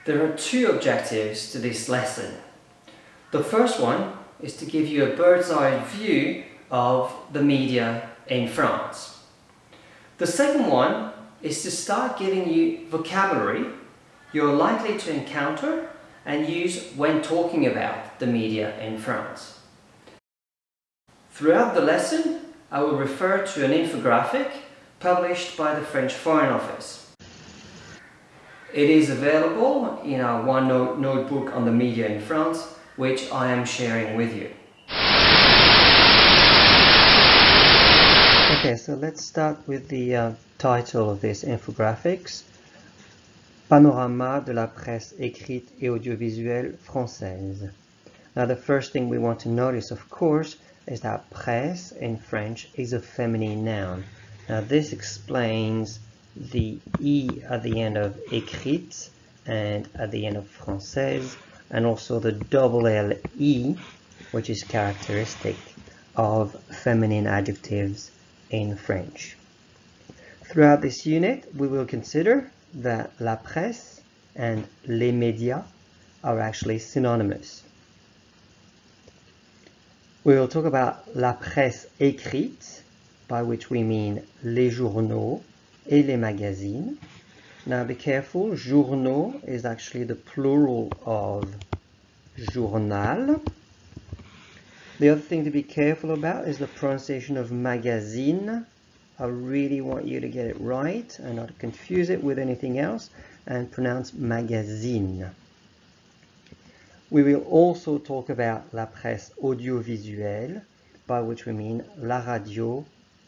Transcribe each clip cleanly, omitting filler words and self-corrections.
There are two objectives to this lesson. The first one is to give you a bird's eye view of the media in France. The second one is to start giving you vocabulary you're likely to encounter and use when talking about the media in France. Throughout the lesson, I will refer to an infographic published by the French Foreign Office. It is available in our OneNote notebook on the media in France, which I am sharing with you. Okay, so let's start with the title of this infographics. Panorama de la presse écrite et audiovisuelle française. Now the first thing we want to notice, of course, is that presse in French is a feminine noun. Now this explains the E at the end of écrite and at the end of française, and also the double L-E, which is characteristic of feminine adjectives in French. Throughout this unit, we will consider that la presse and les médias are actually synonymous. We will talk about la presse écrite, by which we mean les journaux et les magazines. Now be careful, journaux is actually the plural of journal. The other thing to be careful about is the pronunciation of magazine. I really want you to get it right and not confuse it with anything else and pronounce magazine. We will also talk about la presse audiovisuelle, by which we mean la radio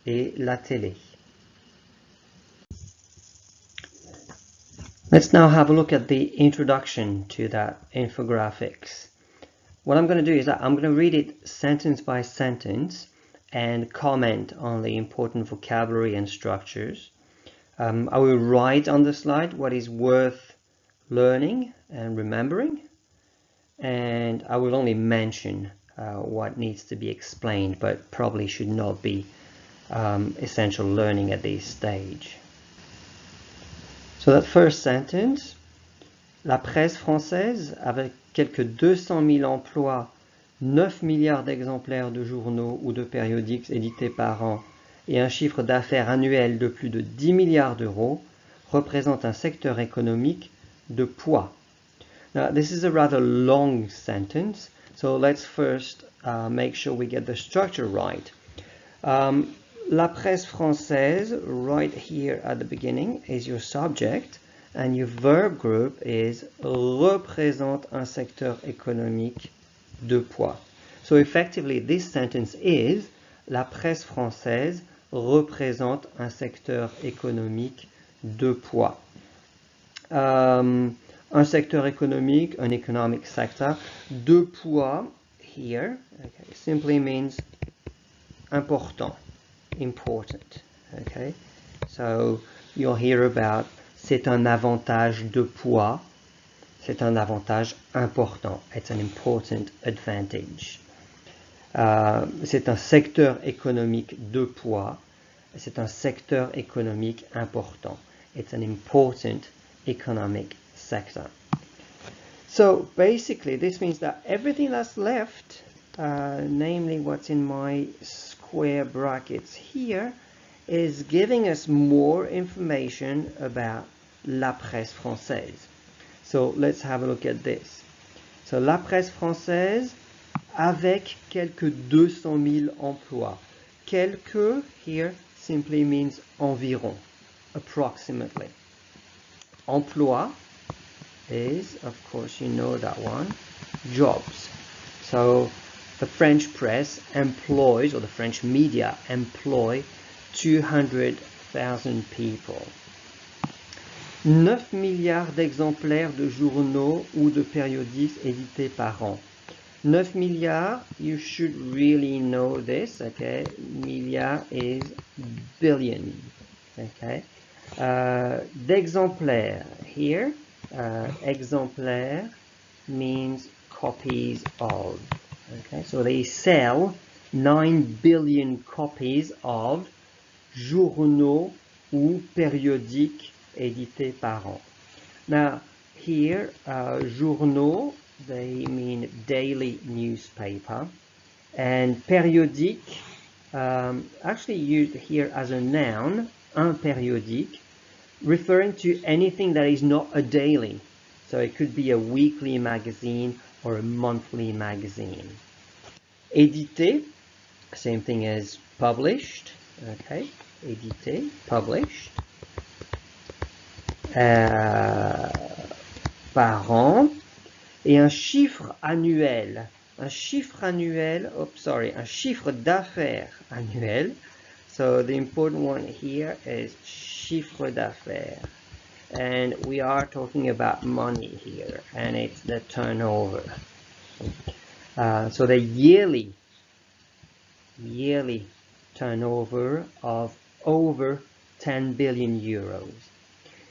et la télé. Let's now have a look at the introduction to that infographics. What I'm going to do is that I'm going to read it sentence by sentence and comment on the important vocabulary and structures. I will write on the slide what is worth learning and remembering, and I will only mention what needs to be explained, but probably should not be essential learning at this stage. So that first sentence, la presse française, avec quelques 200 000 emplois, 9 milliards d'exemplaires de journaux ou de périodiques édités par an et un chiffre d'affaires annuel de plus de 10 milliards d'euros, représente un secteur économique de poids. Now, this is a rather long sentence, so let's first make sure we get the structure right. La presse française, right here at the beginning, is your subject, and your verb group is représente un secteur économique de poids. So effectively, this sentence is la presse française représente un secteur économique de poids. Un secteur économique, an economic sector, de poids here simply means important, important. Okay, so you'll hear about c'est un avantage de poids. C'est un avantage important. It's an important advantage. C'est un secteur économique de poids. C'est un secteur économique important. It's an important economic sector. So basically, this means that everything that's left, namely what's in my square brackets here, is giving us more information about la presse française. So let's have a look at this. So la presse française avec quelques 200 000 emplois. Quelques here simply means environ, approximately. Emploi is, of course, you know that one, jobs. So the French press employs, or the French media employ 200,000 people. 9 milliards d'exemplaires de journaux ou de périodiques édités par an. 9 milliards, you should really know this, okay? Milliard is billion, okay? D'exemplaires, here, exemplaire means copies of, okay? So they sell 9 billion copies of journaux ou périodiques édités par an. Now, Here, journaux, they mean daily newspaper, and périodique, actually used here as a noun, un périodique, referring to anything that is not a daily. So it could be a weekly magazine or a monthly magazine. Édité, same thing as published. Okay, édité, published. Par an. Et un chiffre annuel. Un chiffre d'affaires annuel. So the important one here is chiffre d'affaires. And we are talking about money here, and it's the turnover. So the yearly turnover of over 10 billion euros.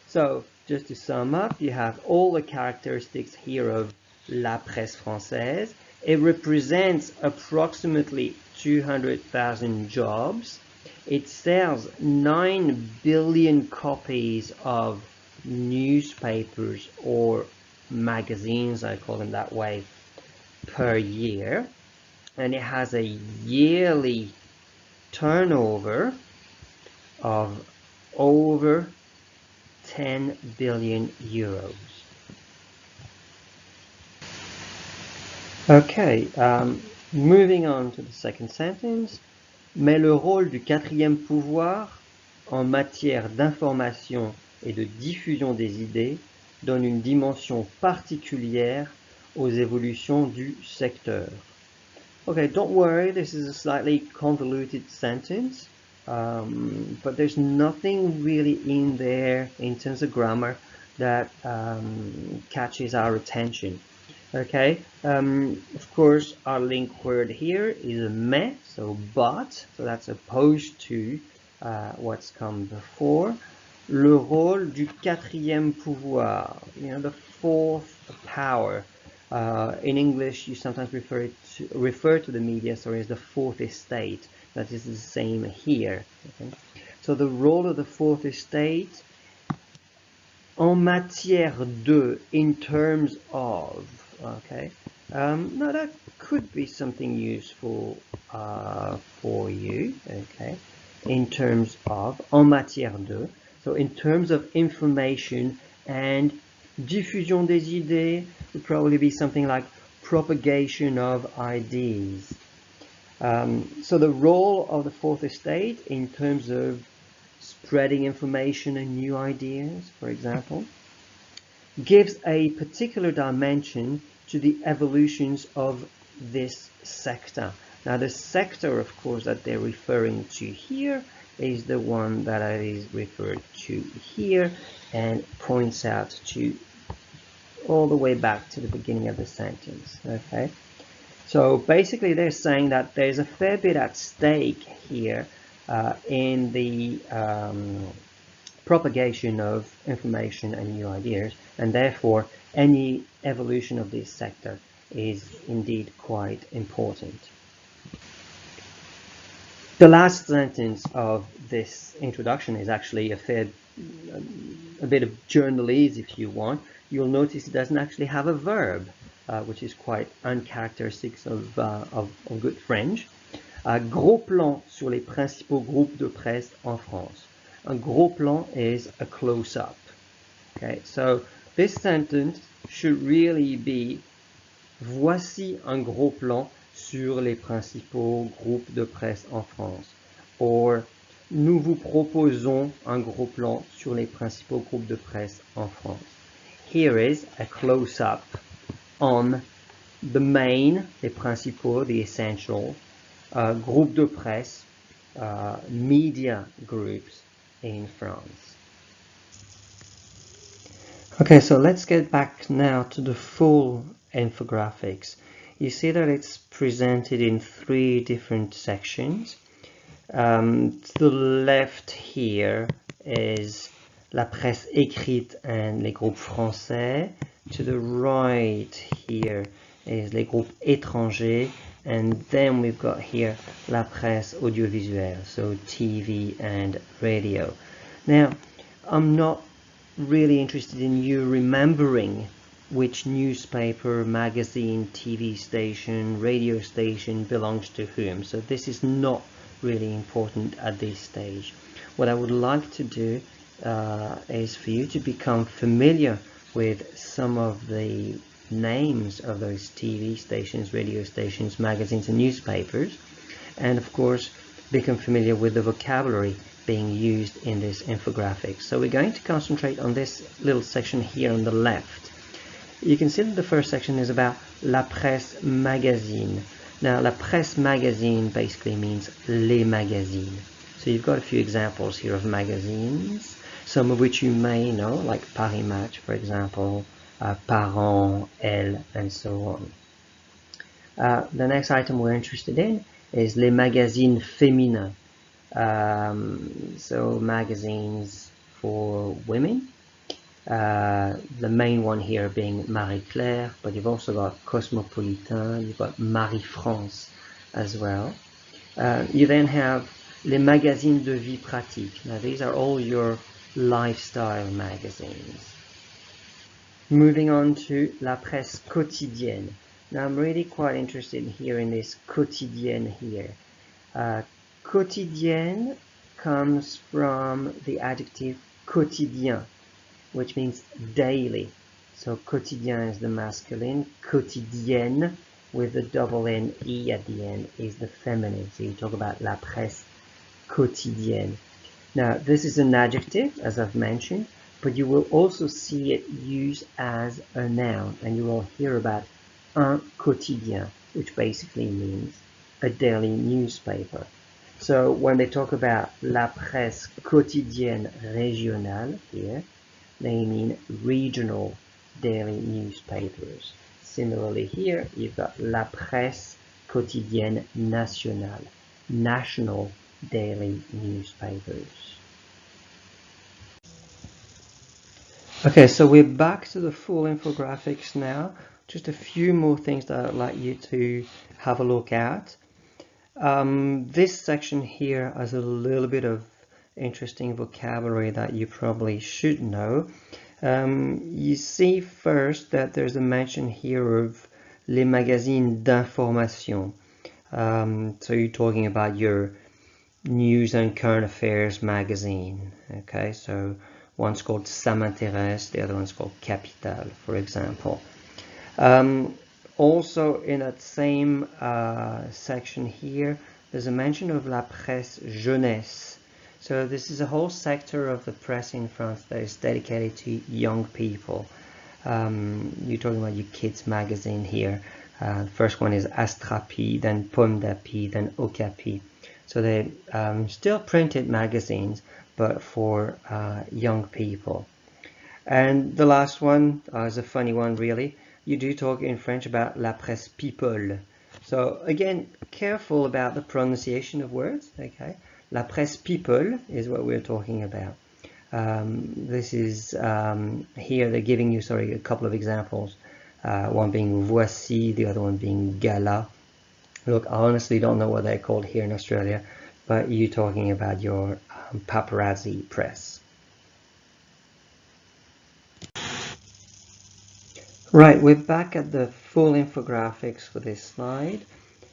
So just to sum up, you have all the characteristics here of la presse francaise. It represents approximately 200,000 jobs. It sells 9 billion copies of newspapers or magazines, I call them that way, per year. And it has a yearly turnover of over 10 billion euros. Okay, moving on to the second sentence. Mais le rôle du quatrième pouvoir en matière d'information et de diffusion des idées donne une dimension particulière aux évolutions du secteur. Okay, don't worry, this is a slightly convoluted sentence, but there's nothing really in there in terms of grammar that catches our attention. Okay, of course, our link word here is mais, so but, so that's opposed to what's come before. Le rôle du quatrième pouvoir, the fourth power. In English, you sometimes refer to the media, as the fourth estate. That is the same here. Okay? So the role of the fourth estate, en matière de, in terms of. Okay, now that could be something useful for you. Okay, in terms of, en matière de. So in terms of information, and diffusion des idées would probably be something like propagation of ideas. So the role of the fourth estate in terms of spreading information and new ideas, for example, gives a particular dimension to the evolutions of this sector. Now the sector, of course, that they're referring to here is the one that is referred to here and points out to all the way back to the beginning of the sentence. Okay, so basically they're saying that there's a fair bit at stake here in the propagation of information and new ideas, and therefore any evolution of this sector is indeed quite important. The last sentence of this introduction is actually a bit of journalese, if you want. You'll notice it doesn't actually have a verb, which is quite uncharacteristic of good French. Gros plan sur les principaux groupes de presse en France. Un gros plan is a close-up. Okay, so this sentence should really be voici un gros plan sur les principaux groupes de presse en France, or nous vous proposons un gros plan sur les principaux groupes de presse en France. Here is a close-up on the main, les principaux, the essential, group de presse, media groups in France. Okay, so let's get back now to the full infographics. You see that it's presented in 3 different sections. To the left here is la presse écrite and les groupes français. To the right here is les groupes étrangers. And then we've got here la presse audiovisuelle, so TV and radio. Now, I'm not really interested in you remembering which newspaper, magazine, TV station, radio station belongs to whom. So this is not really important at this stage. What I would like to do is for you to become familiar with some of the names of those TV stations, radio stations, magazines and newspapers, and of course become familiar with the vocabulary being used in this infographic. So we're going to concentrate on this little section here on the left. You can see that the first section is about la presse magazine. Now, la presse magazine basically means les magazines. So you've got a few examples here of magazines, some of which you may know, like Paris Match, for example, Parents, Elle, and so on. The next item we're interested in is les magazines féminins. So magazines for women. The main one here being Marie Claire, but you've also got Cosmopolitan, you've got Marie France as well. You then have les magazines de vie pratique. Now these are all your lifestyle magazines. Moving on to la presse quotidienne. Now I'm really quite interested here in this quotidienne here. Quotidienne comes from the adjective quotidien, which means daily. So quotidien is the masculine, quotidienne with the double N-E at the end is the feminine. So you talk about la presse quotidienne. Now this is an adjective, as I've mentioned, but you will also see it used as a noun, and you will hear about un quotidien, which basically means a daily newspaper. So when they talk about la presse quotidienne régionale here, they mean regional daily newspapers. Similarly here, you've got la presse quotidienne nationale, national daily newspapers. Okay, so we're back to the full infographics now. Just a few more things that I'd like you to have a look at. This section here has a little bit of interesting vocabulary that you probably should know. You see first that there's a mention here of les magazines d'information. So you're talking about your news and current affairs magazine. Okay, so one's called Ça m'intéresse, the other one's called Capital, for example. Also in that same section here, there's a mention of la presse jeunesse. So this is a whole sector of the press in France that is dedicated to young people. You're talking about your kids magazine here. The first one is Astrapi, then Pomme d'Api, then Okapi. So they're still printed magazines, but for young people. And the last one is a funny one, really. You do talk in French about la presse people. So again, careful about the pronunciation of words, okay? La presse people is what we're talking about. This is, here they're giving you, a couple of examples. One being voici, the other one being gala. Look, I honestly don't know what they're called here in Australia, but you're talking about your paparazzi press. Right, we're back at the full infographics for this slide,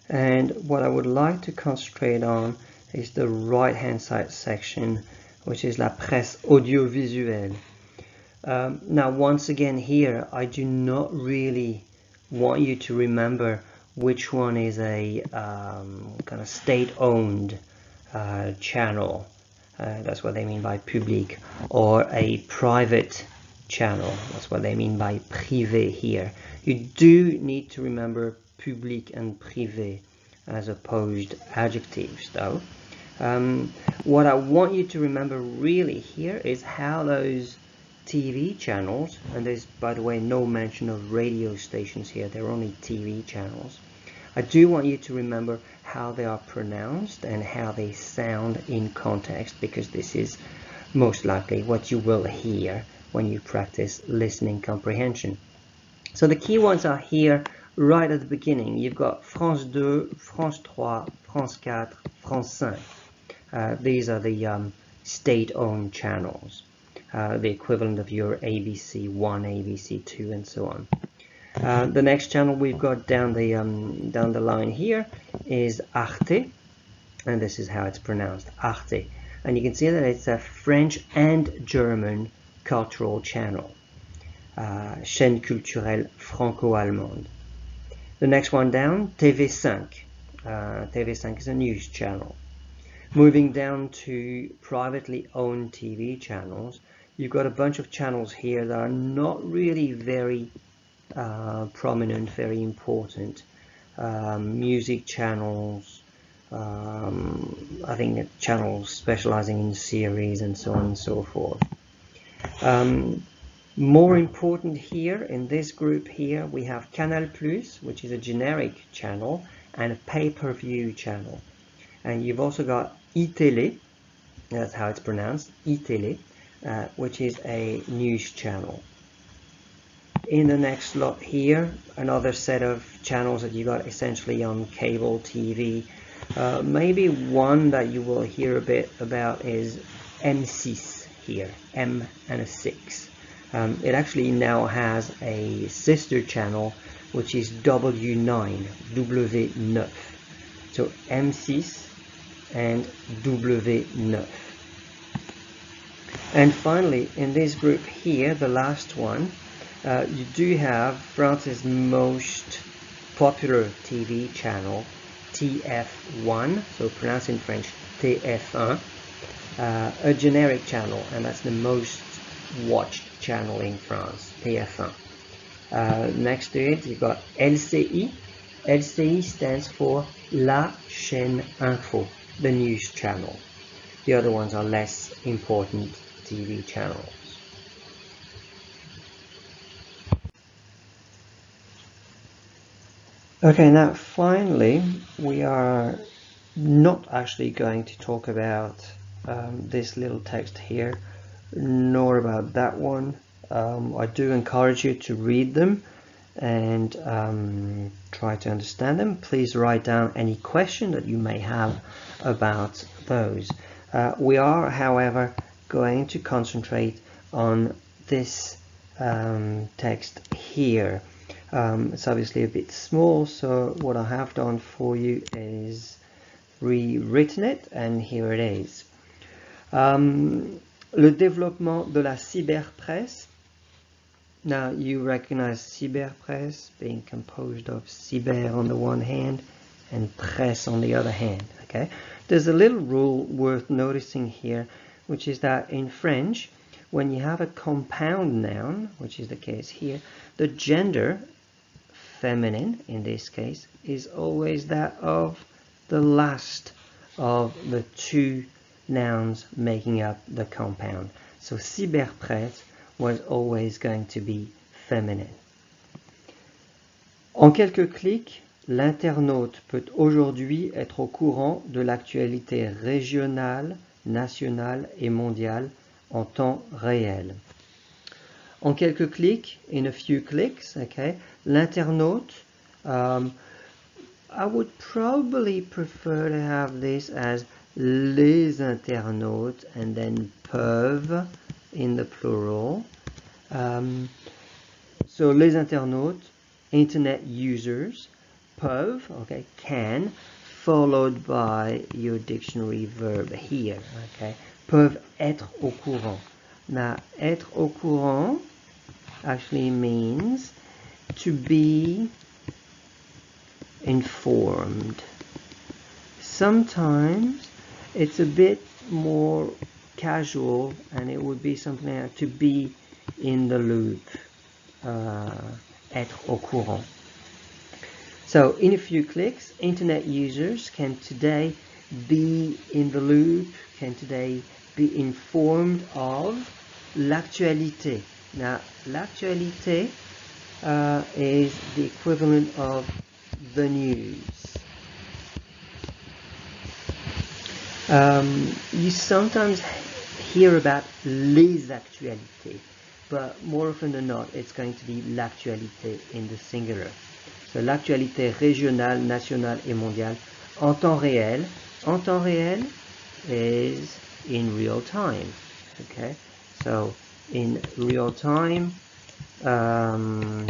and what I would like to concentrate on is the right hand side section, which is la presse audiovisuelle. Now once again here, I do not really want you to remember which one is a kind of state-owned channel, that's what they mean by public, or a private channel, that's what they mean by privé here. You do need to remember public and privé as opposed adjectives though. What I want you to remember really here is how those TV channels, and there's by the way no mention of radio stations here, they're only TV channels. I do want you to remember how they are pronounced and how they sound in context, because this is most likely what you will hear when you practice listening comprehension. So the key ones are here right at the beginning. You've got France 2, France 3, France 4, France 5. These are the state-owned channels. the equivalent of your ABC1, ABC2, and so on. The next channel we've got down the line here is Arte, and this is how it's pronounced, Arte. And you can see that it's a French and German cultural channel, chaîne culturelle franco-allemande. The next one down, TV5. TV5 is a news channel. Moving down to privately owned TV channels, you've got a bunch of channels here that are not really very prominent, very important. Music channels, I think channels specializing in series and so on and so forth. More important here in this group here, we have Canal+, which is a generic channel, and a pay-per-view channel. And you've also got iTélé, that's how it's pronounced, iTélé, which is a news channel. In the next lot here, another set of channels that you got essentially on cable TV. Maybe one that you will hear a bit about is M6 here, M and a 6. It actually now has a sister channel, which is W9, W9. So M6 and W9. And finally, in this group here, the last one, you do have France's most popular TV channel, TF1, so pronounced in French TF1, a generic channel, and that's the most watched channel in France, TF1. Next to it, you've got LCI. LCI stands for La Chaîne Info, the news channel. The other ones are less important TV channels. Okay, now finally, we are not actually going to talk about this little text here, nor about that one. I do encourage you to read them and try to understand them. Please write down any question that you may have about those. We are, however, going to concentrate on this text here. It's obviously a bit small, so what I have done for you is rewritten it, and here it is. Le développement de la cyberpresse. Now you recognize cyberpresse being composed of cyber on the one hand and presse on the other hand. Okay, there's a little rule worth noticing here, which is that in French, when you have a compound noun, which is the case here, the gender, feminine in this case, is always that of the last of the two nouns making up the compound. So cyberpresse was always going to be feminine. En quelques clics, l'internaute peut aujourd'hui être au courant de l'actualité régionale, nationale et mondiale en temps réel. En quelques clics, in a few clicks, okay, l'internaute, I would probably prefer to have this as les internautes and then peuvent in the plural. So les internautes, internet users, peuvent, okay, can, followed by your dictionary verb here, okay, peuvent être au courant. Now, être au courant actually means to be informed. Sometimes it's a bit more casual, and it would be something like to be in the loop, être au courant. So in a few clicks, internet users can today be in the loop, can today be informed of l'actualité. Now, l'actualité is the equivalent of the news. You sometimes hear about les actualités, but more often than not, it's going to be l'actualité in the singular. So l'actualité régionale, nationale et mondiale en temps réel. En temps réel is in real time. Okay, So in real time, an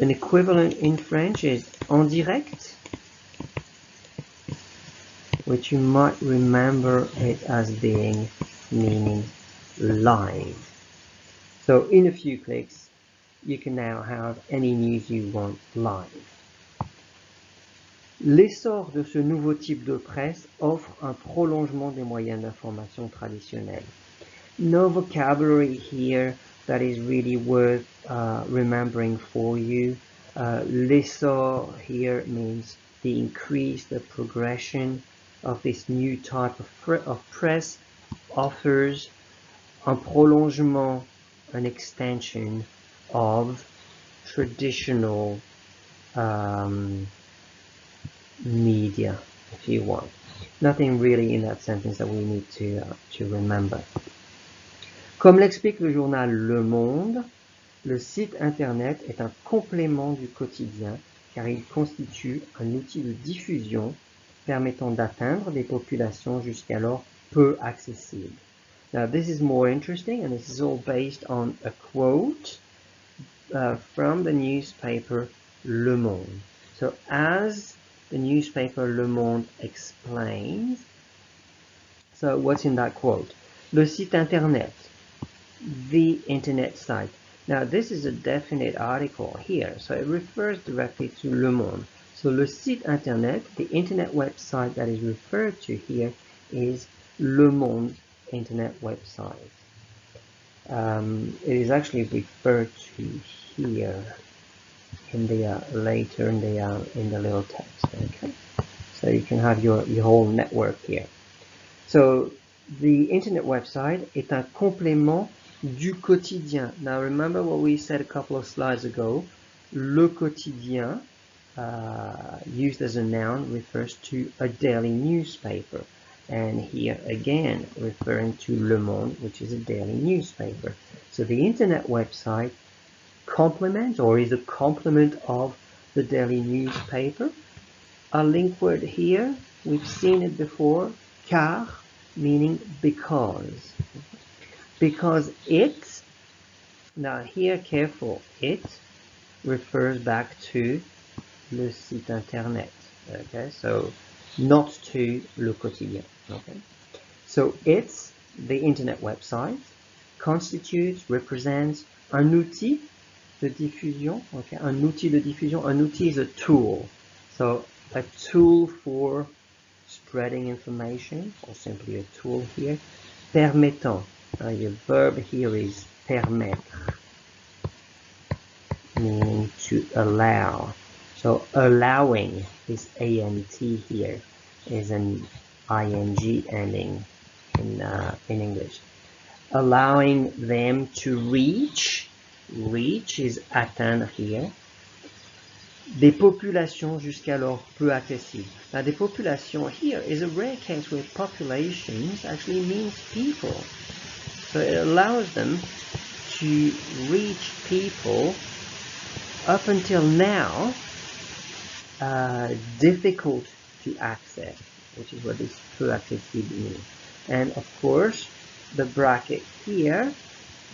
equivalent in French is en direct, which you might remember it as being meaning live. So in a few clicks, you can now have any news you want live. L'essor de ce nouveau type de presse offre un prolongement des moyens d'information traditionnels. No vocabulary here that is really worth remembering for you. L'essor here means the increase, the progression of this new type of press offers un prolongement, an extension of traditional media, if you want. Nothing really in that sentence that we need to remember. Comme l'explique le journal Le Monde, le site internet est un complément du quotidien car il constitue un outil de diffusion permettant d'atteindre des populations jusqu'alors peu accessibles. Now this is more interesting, and this is all based on a quote from the newspaper Le Monde. So as the newspaper Le Monde explains, so what's in that quote? Le site internet, the internet site. Now this is a definite article here, so it refers directly to Le Monde. So le site internet, the internet website that is referred to here, is Le Monde internet website. It is actually referred to here in the later in the little text. Okay, so you can have your whole network here. So the internet website est un complément du quotidien. Now remember what we said a couple of slides ago. Le quotidien, used as a noun, refers to a daily newspaper. And here again, referring to Le Monde, which is a daily newspaper. So the internet website complements or is a complement of the daily newspaper. A link word here, we've seen it before, car, meaning because. Because it, now here careful, it refers back to le site internet. Okay, so not to le quotidien. Okay, so it's the internet website constitutes, represents un outil de diffusion. Okay, un outil de diffusion. Un outil is a tool. So a tool for spreading information, or simply a tool here. Permettant. The verb here is permettre, meaning to allow. So allowing, this ANT here is an ing ending in English. Allowing them to reach is atteindre here, des populations jusqu'alors peu accessibles. Now the population here is a rare case where populations actually means people. So it allows them to reach people up until now difficult to access, which is what this peu accessible means. And of course, the bracket here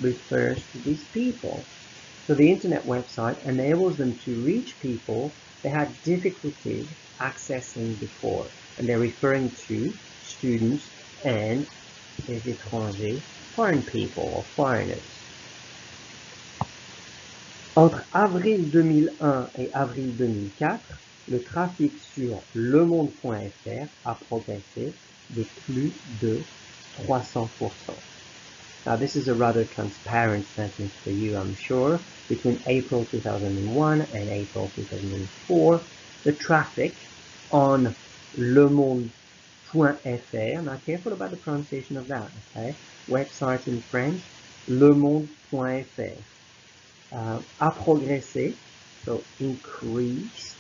refers to these people. So the internet website enables them to reach people they had difficulty accessing before. And they're referring to students and les étrangers, foreign people or foreigners. Entre avril 2001 et avril 2004, le trafic sur lemonde.fr a progressé de plus de 300%. Now this is a rather transparent sentence for you, I'm sure. Between April 2001 and April 2004, the traffic on lemonde.fr, now careful about the pronunciation of that, okay? Website in French, lemonde.fr, a progressé, so increased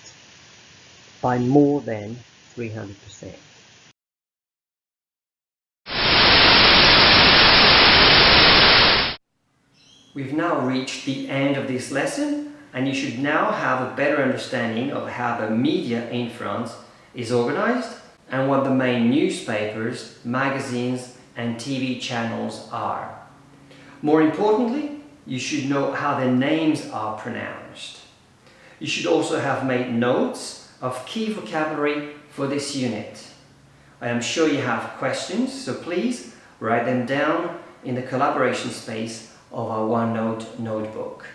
by more than 300%. We've now reached the end of this lesson, and you should now have a better understanding of how the media in France is organized and what the main newspapers, magazines, and TV channels are. More importantly, you should know how their names are pronounced. You should also have made notes of key vocabulary for this unit. I am sure you have questions, so please write them down in the collaboration space of our OneNote notebook.